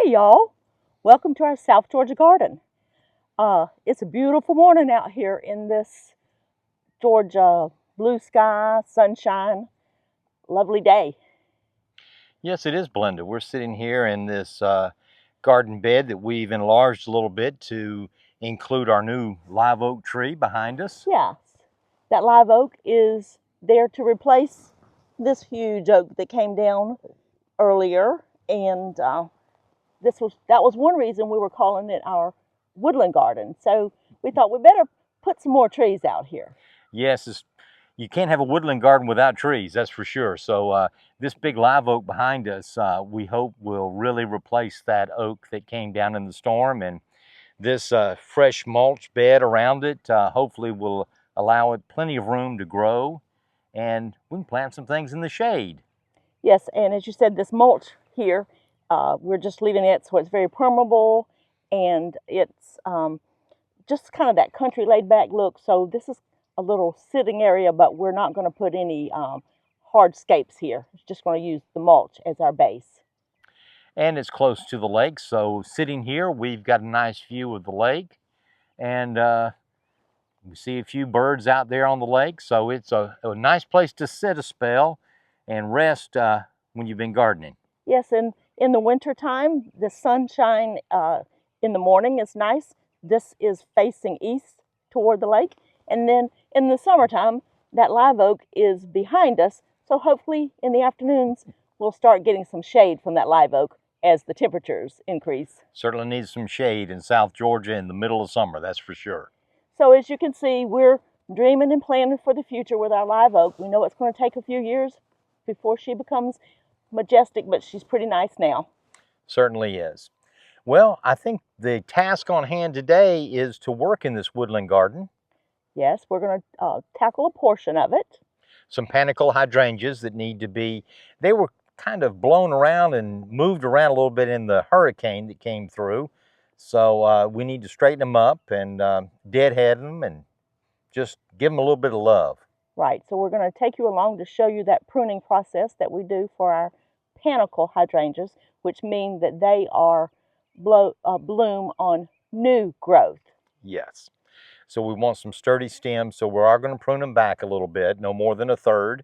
Hey y'all, welcome to our South Georgia garden. It's a beautiful morning out here in this Georgia blue sky, sunshine, lovely day. Yes, it is blended. We're sitting here in this garden bed that we've enlarged a little bit to include our new live oak tree behind us. Yes, that live oak is there to replace this huge oak that came down earlier, and that was one reason we were calling it our woodland garden. So we thought we better put some more trees out here. Yes, you can't have a woodland garden without trees, that's for sure. So this big live oak behind us, we hope will really replace that oak that came down in the storm. And this fresh mulch bed around it hopefully will allow it plenty of room to grow, and we can plant some things in the shade. Yes, and as you said, this mulch here, we're just leaving it so it's very permeable, and it's just kind of that country laid back look. So this is a little sitting area, but we're not going to put any hardscapes here. It's just going to use the mulch as our base. And it's close to the lake, so sitting here we've got a nice view of the lake, and we see a few birds out there on the lake, so it's a nice place to sit a spell and rest when you've been gardening. Yes, and in the winter time, the sunshine in the morning is nice. This is facing east toward the lake, and then in the summertime, that live oak is behind us, so hopefully in the afternoons we'll start getting some shade from that live oak as the temperatures increase. Certainly needs some shade in South Georgia in the middle of summer, that's for sure. So as you can see, we're dreaming and planning for the future with our live oak. We know it's going to take a few years before she becomes majestic, but she's pretty nice now. Certainly is. Well, I think the task on hand today is to work in this woodland garden. Yes, we're going to tackle a portion of it. Some panicle hydrangeas that need to be, they were kind of blown around and moved around a little bit in the hurricane that came through. So we need to straighten them up and deadhead them and just give them a little bit of love. Right, so we're going to take you along to show you that pruning process that we do for our panicle hydrangeas, which mean that they are bloom on new growth. Yes. So we want some sturdy stems, so we are going to prune them back a little bit, no more than a third.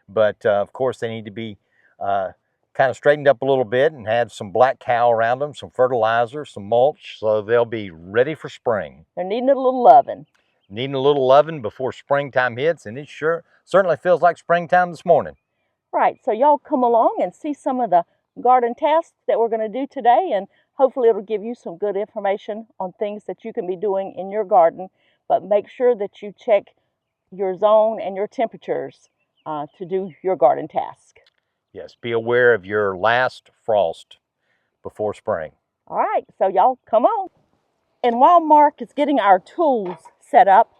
But of course they need to be kind of straightened up a little bit and have some black cow around them, some fertilizer, some mulch, so they'll be ready for spring. They're needing a little loving. Needing a little loving before springtime hits, and it certainly feels like springtime this morning. Right, so y'all come along and see some of the garden tasks that we're going to do today, and hopefully it'll give you some good information on things that you can be doing in your garden. But make sure that you check your zone and your temperatures to do your garden task. Yes, be aware of your last frost before spring. All right, so y'all come on. And while Mark is getting our tools set up,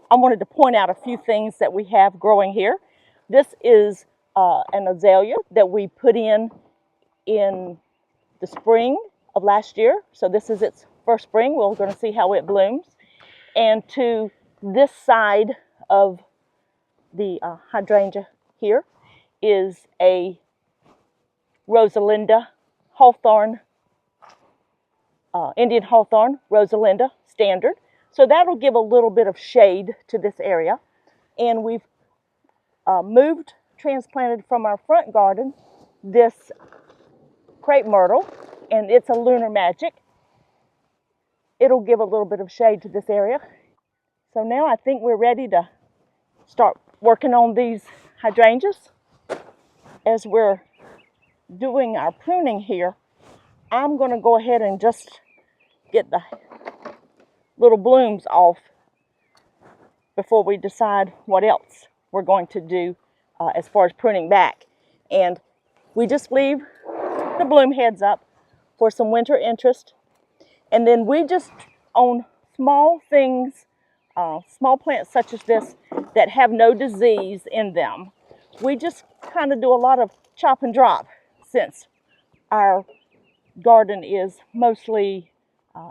I wanted to point out a few things that we have growing here. This is an azalea that we put in the spring of last year. So this is its first spring. We're going to see how it blooms. And to this side of the hydrangea here is a Rosalinda hawthorn, Indian hawthorn, Rosalinda standard. So that'll give a little bit of shade to this area. And we've transplanted from our front garden this crepe myrtle, and it's a lunar magic. It'll give a little bit of shade to this area. So now I think we're ready to start working on these hydrangeas. As we're doing our pruning here, I'm going to go ahead and just get the little blooms off before we decide what else we're going to do as far as pruning back. And we just leave the bloom heads up for some winter interest. And then we just, on small things, small plants such as this that have no disease in them, we just kind of do a lot of chop and drop, since our garden is mostly,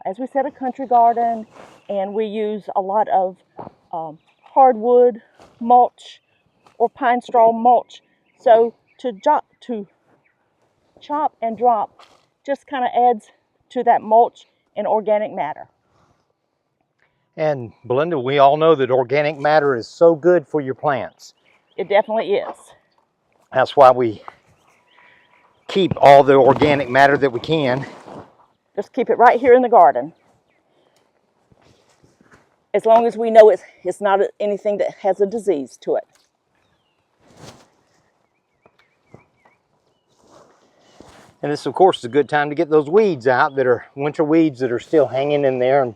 as we said, a country garden, and we use a lot of hardwood mulch or pine straw mulch. So to chop and drop just kind of adds to that mulch and organic matter. And Belinda, we all know that organic matter is so good for your plants. It definitely is. That's why we keep all the organic matter that we can. Just keep it right here in the garden. As long as we know it's not anything that has a disease to it. And this, of course, is a good time to get those weeds out that are winter weeds that are still hanging in there. And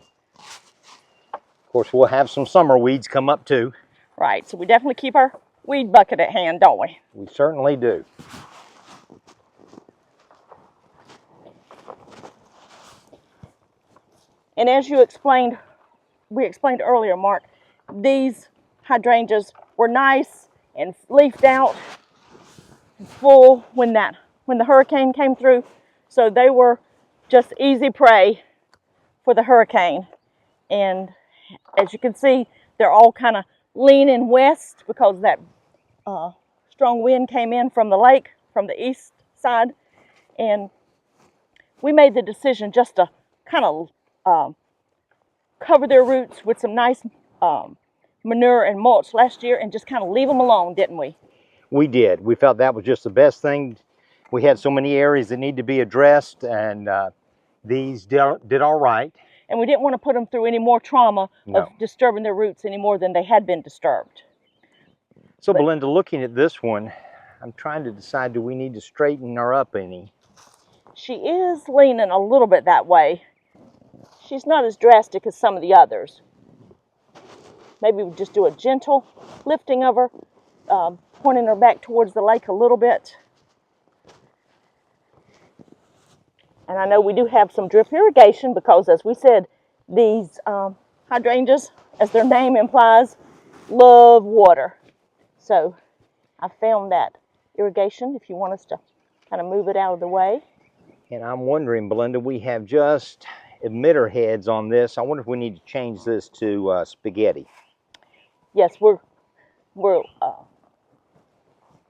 of course, we'll have some summer weeds come up too. Right, so we definitely keep our weed bucket at hand, don't we? We certainly do. And as we explained earlier, Mark, these hydrangeas were nice and leafed out full when the hurricane came through. So they were just easy prey for the hurricane. And as you can see, they're all kind of leaning west because that strong wind came in from the lake, from the east side. And we made the decision just to kind of cover their roots with some nice manure and mulch last year and just kind of leave them alone, didn't we? We did. We felt that was just the best thing. We had so many areas that need to be addressed, and these did all right. And we didn't want to put them through any more trauma No. of disturbing their roots any more than they had been disturbed. So Belinda, looking at this one, I'm trying to decide, do we need to straighten her up any? She is leaning a little bit that way. She's not as drastic as some of the others. Maybe we just do a gentle lifting of her, pointing her back towards the lake a little bit. And I know we do have some drip irrigation because, as we said, these hydrangeas, as their name implies, love water. So I found that irrigation, if you want us to kind of move it out of the way. And I'm wondering, Belinda, we have just emitter heads on this. I wonder if we need to change this to spaghetti. Yes,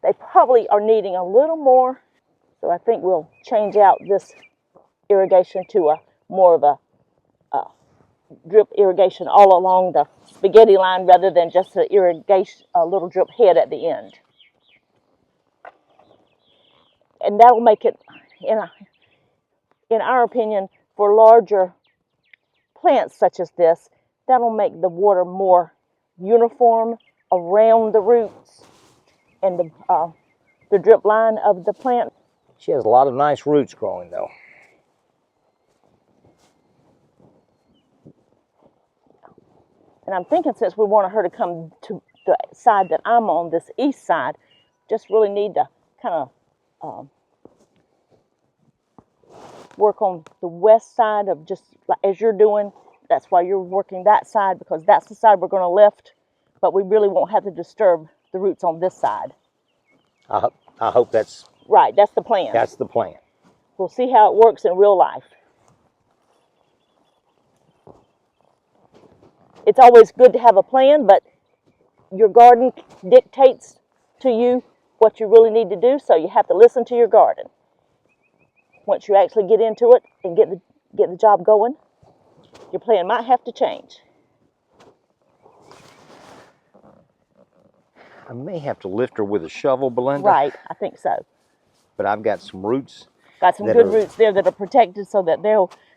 they probably are needing a little more. So I think we'll change out this irrigation to a more of a drip irrigation all along the spaghetti line rather than just a little drip head at the end. And that'll make it, in our opinion, for larger plants such as this, that'll make the water more uniform around the roots and the drip line of the plant. She has a lot of nice roots growing though. And I'm thinking, since we wanted her to come to the side that I'm on, this east side, just really need to kind of work on the west side of, just as you're doing. That's why you're working that side, because that's the side we're going to lift, but we really won't have to disturb the roots on this side. I hope that's right. That's the plan. That's the plan. We'll see how it works in real life. It's always good to have a plan, but your garden dictates to you what you really need to do, so you have to listen to your garden. Once you actually get into it and get the job going, your plan might have to change. I may have to lift her with a shovel, Belinda. Right, I think so. But I've got some roots. Got some good roots there that are protected so that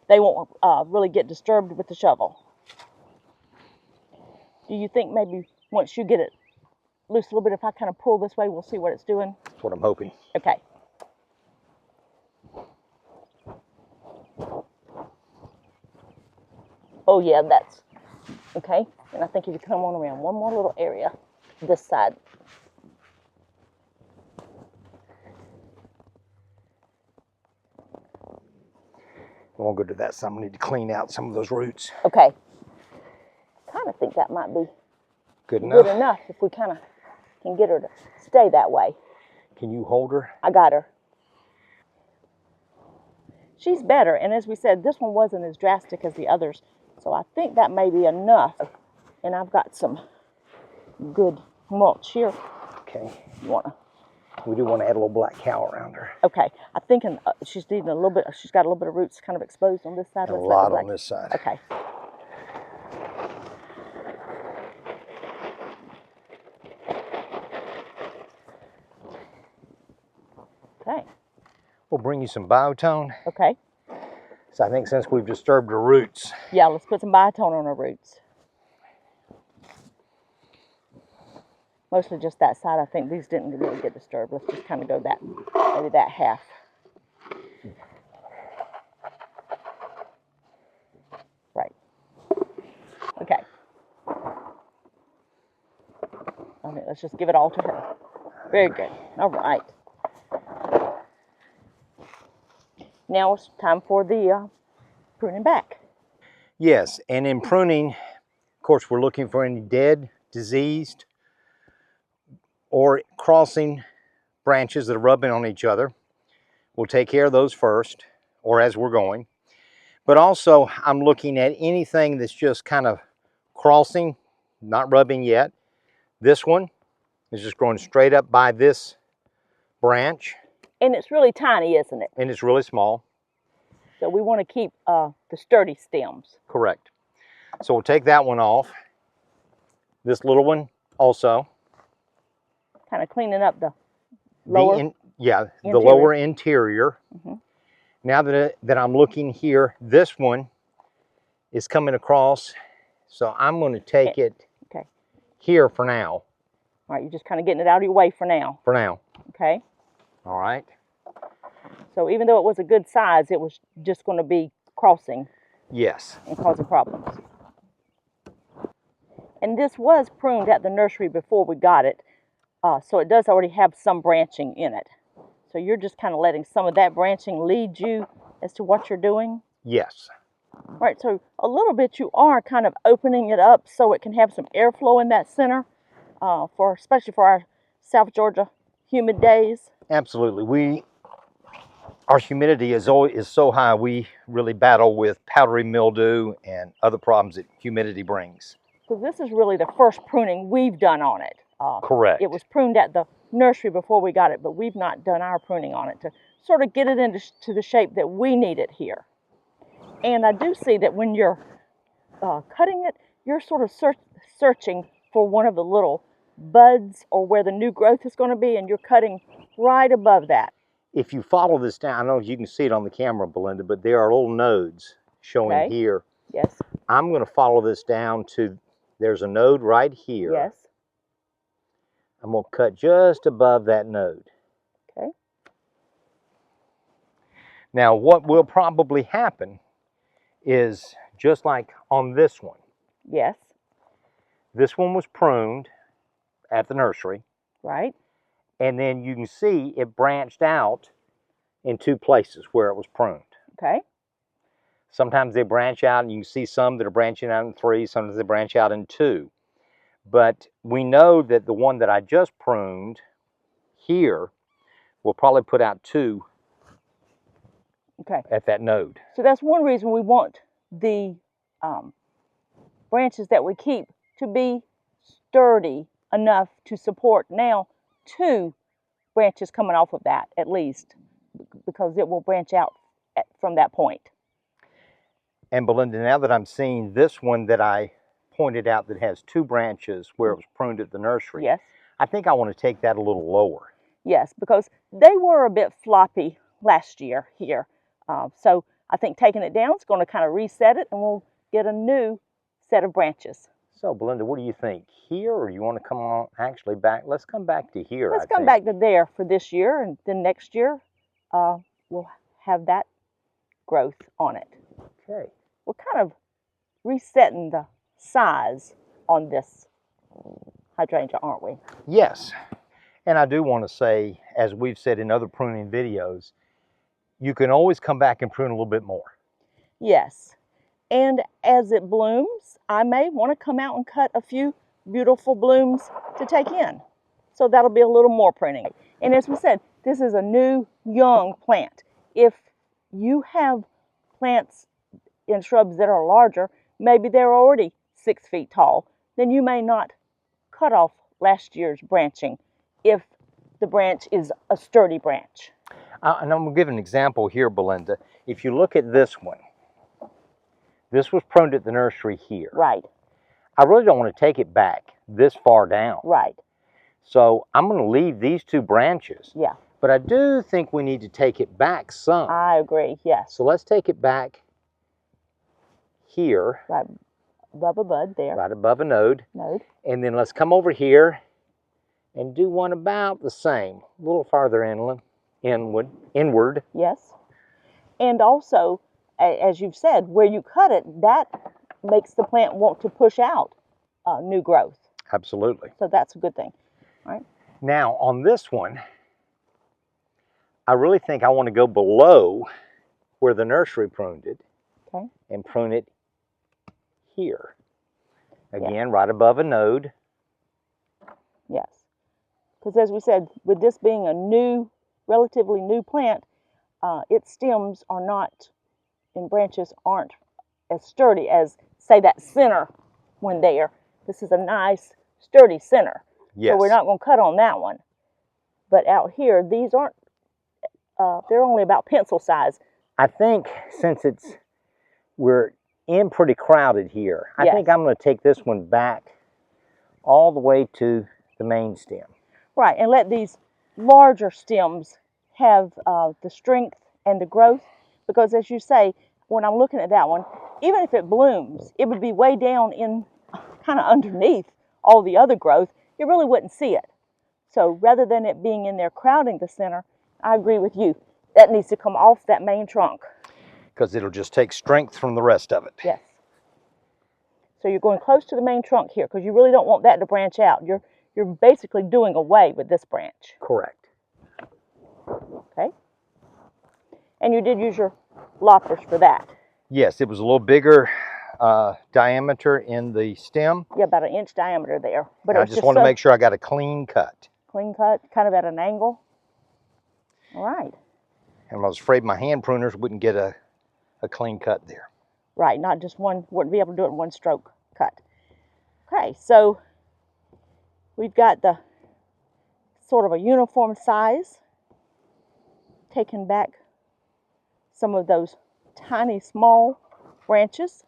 they won't really get disturbed with the shovel. Do you think maybe once you get it loose a little bit, if I kind of pull this way, we'll see what it's doing? That's what I'm hoping. Okay. Oh yeah, that's okay. And I think if you come on around one more little area, this side. I won't go to that side. I need to clean out some of those roots. Okay. Kind of think that might be good enough if we kind of can get her to stay that way. Can you hold her? I got her. She's better, and as we said, this one wasn't as drastic as the others, so I think that may be enough. And I've got some good mulch here. Okay. You want to We do want to add a little black cow around her. Okay, I'm thinking she's needing a little bit. She's got a little bit of roots kind of exposed on this side. A Let's lot on this side. Okay. Okay. We'll bring you some biotone. Okay. So I think since we've disturbed her roots. Yeah, let's put some biotone on her roots. Mostly just that side. I think these didn't really get disturbed. Let's just kind of go that, maybe that half. Right. Okay. Okay, let's just give it all to her. Very good. All right. Now it's time for the pruning back. Yes, and in pruning, of course, we're looking for any dead, diseased, or crossing branches that are rubbing on each other. We'll take care of those first, or as we're going. But also, I'm looking at anything that's just kind of crossing, not rubbing yet. This one is just growing straight up by this branch. And it's really tiny, isn't it? And it's really small. So we want to keep the sturdy stems. Correct. So we'll take that one off. This little one also. Kind of cleaning up the lower interior. The lower interior. Mm-hmm. Now that I'm looking here, this one is coming across. So I'm going to take it here for now. All right, you're just kind of getting it out of your way for now. For now. Okay. All right. So even though it was a good size, it was just going to be crossing. Yes. And causing problems. And this was pruned at the nursery before we got it. So it does already have some branching in it. So you're just kind of letting some of that branching lead you as to what you're doing? Yes. All right, so a little bit you are kind of opening it up so it can have some airflow in that center, especially for our South Georgia humid days. Absolutely. Our humidity is so high, we really battle with powdery mildew and other problems that humidity brings. So this is really the first pruning we've done on it. Correct. It was pruned at the nursery before we got it, but we've not done our pruning on it to sort of get it into the shape that we need it here. And I do see that when you're cutting it, you're sort of searching for one of the little buds or where the new growth is going to be, and you're cutting right above that. If you follow this down, I don't know if you can see it on the camera, Belinda, but there are little nodes showing here. Yes. I'm going to follow this down to, there's a node right here. Yes. I'm going to cut just above that node. Okay. Now, what will probably happen is just like on this one. Yes. This one was pruned at the nursery. Right. And then you can see it branched out in two places where it was pruned. Okay. Sometimes they branch out, and you can see some that are branching out in 3, sometimes they branch out in 2. But we know that the one that I just pruned here will probably put out 2 at that node. So that's one reason we want the branches that we keep to be sturdy enough to support now 2 branches coming off of that at least, because it will branch out from that point. And Belinda, now that I'm seeing this one that I pointed out that has 2 branches where it was pruned at the nursery, yes, I think I want to take that a little lower. Yes, because they were a bit floppy last year here. So I think taking it down is going to kind of reset it, and we'll get a new set of branches. So Belinda, what do you think? Here, or you want to come on actually back? Let's come back to here. Let's come back to there for this year, and then next year we'll have that growth on it. Okay. We're kind of resetting the size on this hydrangea, aren't we? Yes. And I do want to say, as we've said in other pruning videos, you can always come back and prune a little bit more. Yes. And as it blooms, I may want to come out and cut a few beautiful blooms to take in. So that'll be a little more pruning. And as we said, this is a new, young plant. If you have plants in shrubs that are larger, maybe they're already 6 feet tall, then you may not cut off last year's branching if the branch is a sturdy branch. And I'm going to give an example here, Belinda. If you look at this one, this was pruned at the nursery here. Right. I really don't want to take it back this far down. Right. So I'm going to leave these two branches. Yeah. But I do think we need to take it back some. I agree, yes. So let's take it back here. Right above a bud there. Right above a node. Node. And then let's come over here and do one about the same. A little farther inward. Yes. And also, as you've said, where you cut it, that makes the plant want to push out new growth. Absolutely. So that's a good thing. All right. Now, on this one, I really think I want to go below where the nursery pruned it. Okay. And prune it here. Again, right above a node. Yes. Because as we said, with this being a relatively new plant, its stems are not, and branches aren't as sturdy as, say, that center one there. This is a nice, sturdy center. Yes. So we're not going to cut on that one. But out here, these aren't, they're only about pencil size. I think since we're in pretty crowded here, I think I'm going to take this one back all the way to the main stem. Right, and let these larger stems have the strength and the growth, because as you say, when I'm looking at that one, even if it blooms, it would be way down in kind of underneath all the other growth. You really wouldn't see it. So rather than it being in there crowding the center, I agree with you. That needs to come off that main trunk. Because it'll just take strength from the rest of it. Yes. So you're going close to the main trunk here because you really don't want that to branch out. You're basically doing away with this branch. Correct. Okay. And you did use your loppers for that. Yes, it was a little bigger diameter in the stem. Yeah, about 1 inch diameter there. But I just want to make sure I got a clean cut. Clean cut, kind of at an angle. All right. And I was afraid my hand pruners wouldn't get a clean cut there. Right, not just one, wouldn't be able to do it in one stroke cut. Okay, so we've got the sort of a uniform size, taking back some of those tiny small branches,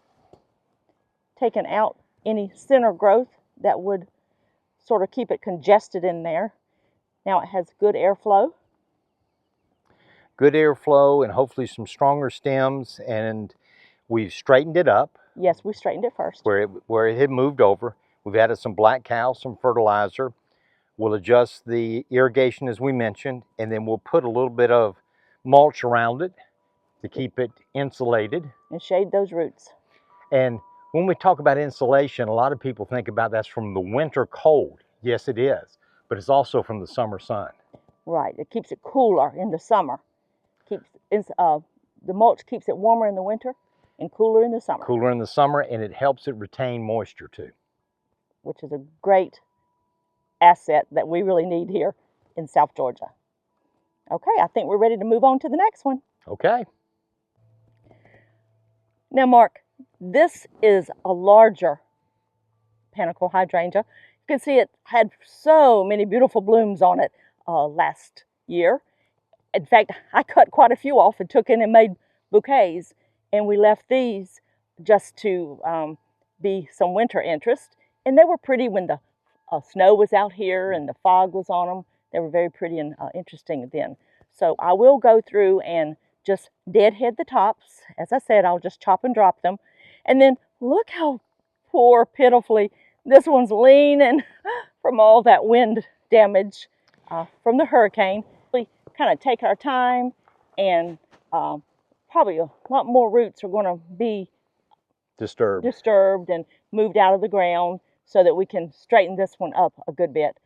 taking out any center growth that would sort of keep it congested in there. Now it has good airflow. Good airflow and hopefully some stronger stems, and we've straightened it up. Yes, we straightened it first. Where it had moved over. We've added some black cow, some fertilizer. We'll adjust the irrigation as we mentioned, and then we'll put a little bit of mulch around it to keep it insulated. And shade those roots. And when we talk about insulation, a lot of people think about that's from the winter cold. Yes, it is, but it's also from the summer sun. Right, it keeps it cooler in the summer. The mulch keeps it warmer in the winter and cooler in the summer. Cooler in the summer, and it helps it retain moisture too. Which is a great asset that we really need here in South Georgia. Okay, I think we're ready to move on to the next one. Okay. Now, Mark, this is a larger panicle hydrangea. You can see it had so many beautiful blooms on it last year. In fact, I cut quite a few off and took in and made bouquets, and we left these just to be some winter interest. And they were pretty when the snow was out here and the fog was on them. They were very pretty and interesting then. So I will go through and just deadhead the tops. As I said, I'll just chop and drop them. And then look how poor, pitifully, this one's leaning from all that wind damage from the hurricane. We kind of take our time, and probably a lot more roots are going to be disturbed and moved out of the ground so that we can straighten this one up a good bit.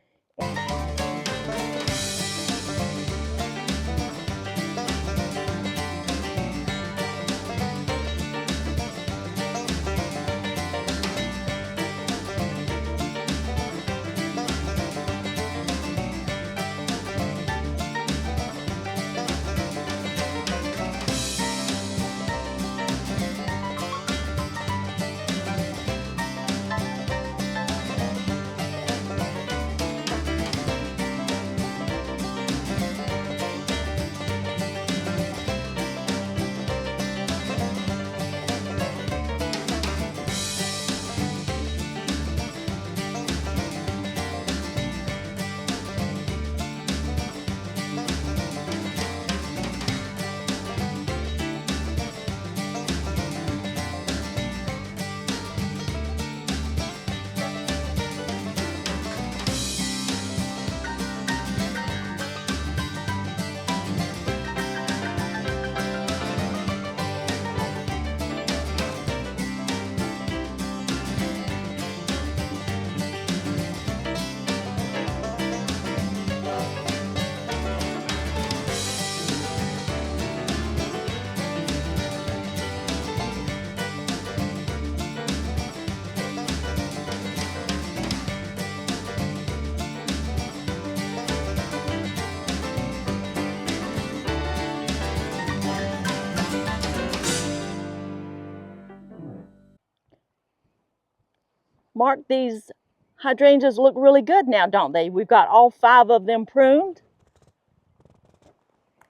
Mark, these hydrangeas look really good now, don't they? We've got all 5 of them pruned.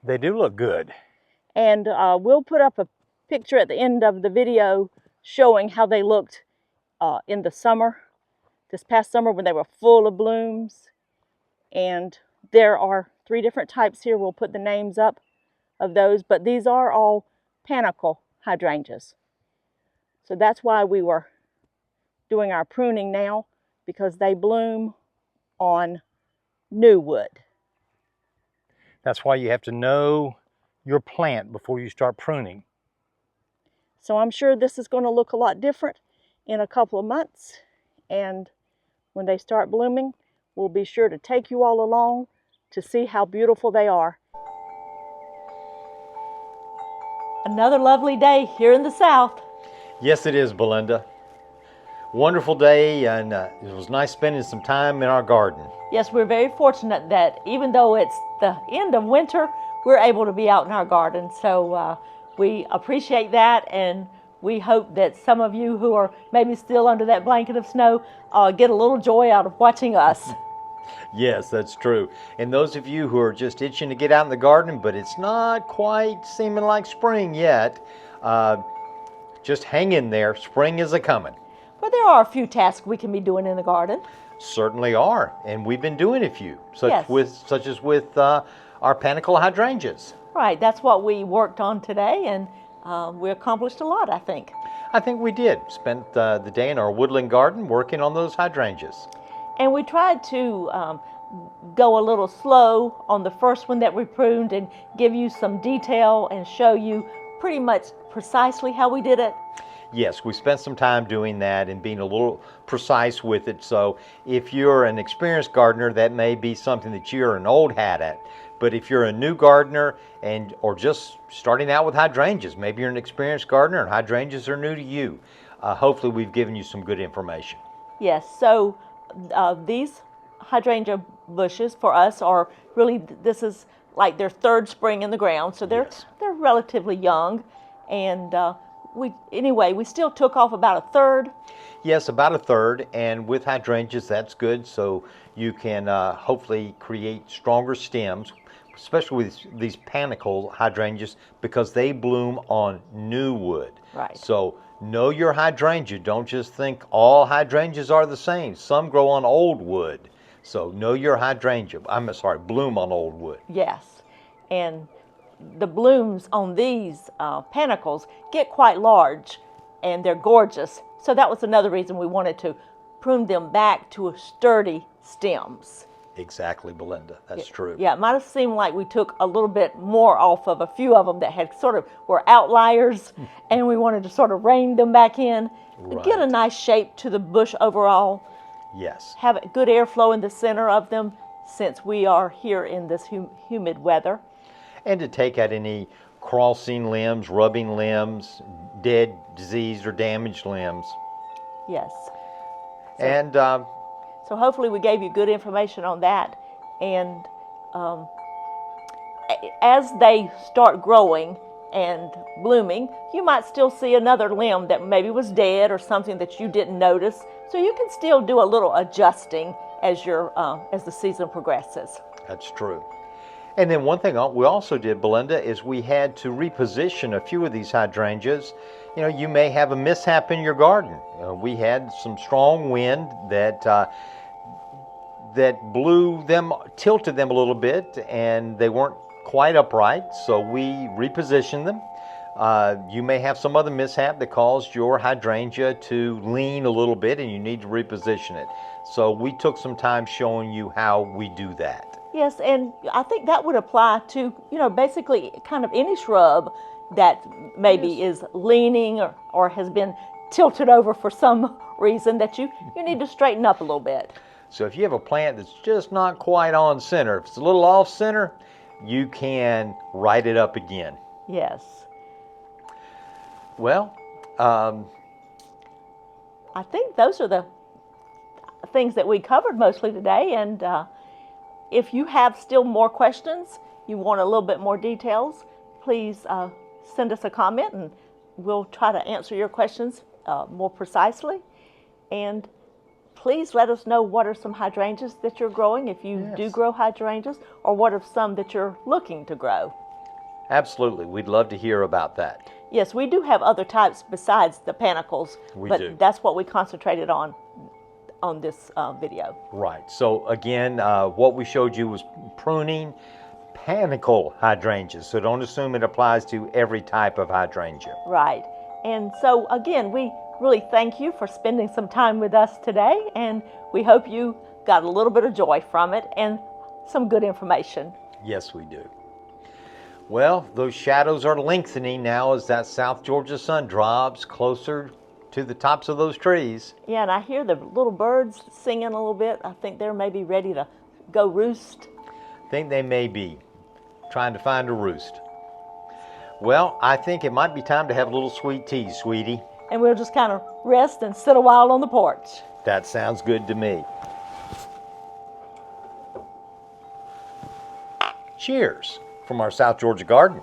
They do look good. And we'll put up a picture at the end of the video showing how they looked in the summer, this past summer when they were full of blooms. And there are 3 different types here. We'll put the names up of those, but these are all panicle hydrangeas. So that's why we were doing our pruning now, because they bloom on new wood. That's why you have to know your plant before you start pruning. So I'm sure this is going to look a lot different in a couple of months. And when they start blooming, we'll be sure to take you all along to see how beautiful they are. Another lovely day here in the South. Yes, it is, Belinda. Wonderful day, and it was nice spending some time in our garden. Yes, we're very fortunate that even though it's the end of winter, we're able to be out in our garden. So we appreciate that, and we hope that some of you who are maybe still under that blanket of snow get a little joy out of watching us. Yes, that's true. And those of you who are just itching to get out in the garden, but it's not quite seeming like spring yet, just hang in there. Spring is a-coming. But there are a few tasks we can be doing in the garden. Certainly are, and we've been doing a few, such Yes. as with our panicle hydrangeas. Right, that's what we worked on today, and we accomplished a lot, I think. I think we did. Spent the day in our woodland garden working on those hydrangeas. And we tried to go a little slow on the first one that we pruned and give you some detail and show you pretty much precisely how we did it. Yes, we spent some time doing that and being a little precise with it. So if you're an experienced gardener, that may be something that you're an old hat at. But if you're a new gardener or just starting out with hydrangeas, maybe you're an experienced gardener and hydrangeas are new to you, hopefully we've given you some good information. Yes, so these hydrangea bushes for us are really, this is like their 3rd spring in the ground, so they're relatively young, and we still took off about 1/3. Yes, about 1/3, and with hydrangeas that's good, so you can hopefully create stronger stems, especially with these panicle hydrangeas, because they bloom on new wood. Right. So know your hydrangea. Don't just think all hydrangeas are the same. Some grow on old wood. So know your hydrangea. Bloom on old wood. Yes, and the blooms on these panicles get quite large, and they're gorgeous. So that was another reason we wanted to prune them back to sturdy stems. Exactly, Belinda. That's true. Yeah, it might have seemed like we took a little bit more off of a few of them that had sort of were outliers, and we wanted to sort of rein them back in, Right. get a nice shape to the bush overall. Yes. Have a good airflow in the center of them, since we are here in this humid weather. And to take out any crossing limbs, rubbing limbs, dead, diseased, or damaged limbs. Yes. And So hopefully we gave you good information on that. And as they start growing and blooming, you might still see another limb that maybe was dead or something that you didn't notice. So you can still do a little adjusting as the season progresses. that's true. And then one thing we also did, Belinda, is we had to reposition a few of these hydrangeas. You know, you may have a mishap in your garden. We had some strong wind that blew them, tilted them a little bit, and they weren't quite upright, so we repositioned them. You may have some other mishap that caused your hydrangea to lean a little bit and you need to reposition it. So we took some time showing you how we do that. Yes, and I think that would apply to, basically kind of any shrub that maybe is leaning or has been tilted over for some reason that you need to straighten up a little bit. So if you have a plant that's just not quite on center, if it's a little off center, you can right it up again. Yes. Well, I think those are the things that we covered mostly today, and if you have still more questions, you want a little bit more details, please send us a comment and we'll try to answer your questions more precisely. And please let us know what are some hydrangeas that you're growing, if you do grow hydrangeas, or what are some that you're looking to grow. Absolutely. We'd love to hear about that. Yes, we do have other types besides the panicles, but do. that's what we concentrated on this video. Right. So again, what we showed you was pruning panicle hydrangeas. So don't assume it applies to every type of hydrangea. Right. And so again, we really thank you for spending some time with us today, and we hope you got a little bit of joy from it and some good information. Yes, we do. Well, those shadows are lengthening now as that South Georgia sun drops closer to the tops of those trees. Yeah, and I hear the little birds singing a little bit. I think they're maybe ready to go roost. I think they may be trying to find a roost. Well, I think it might be time to have a little sweet tea, sweetie. And we'll just kind of rest and sit a while on the porch. That sounds good to me. Cheers from our South Georgia garden.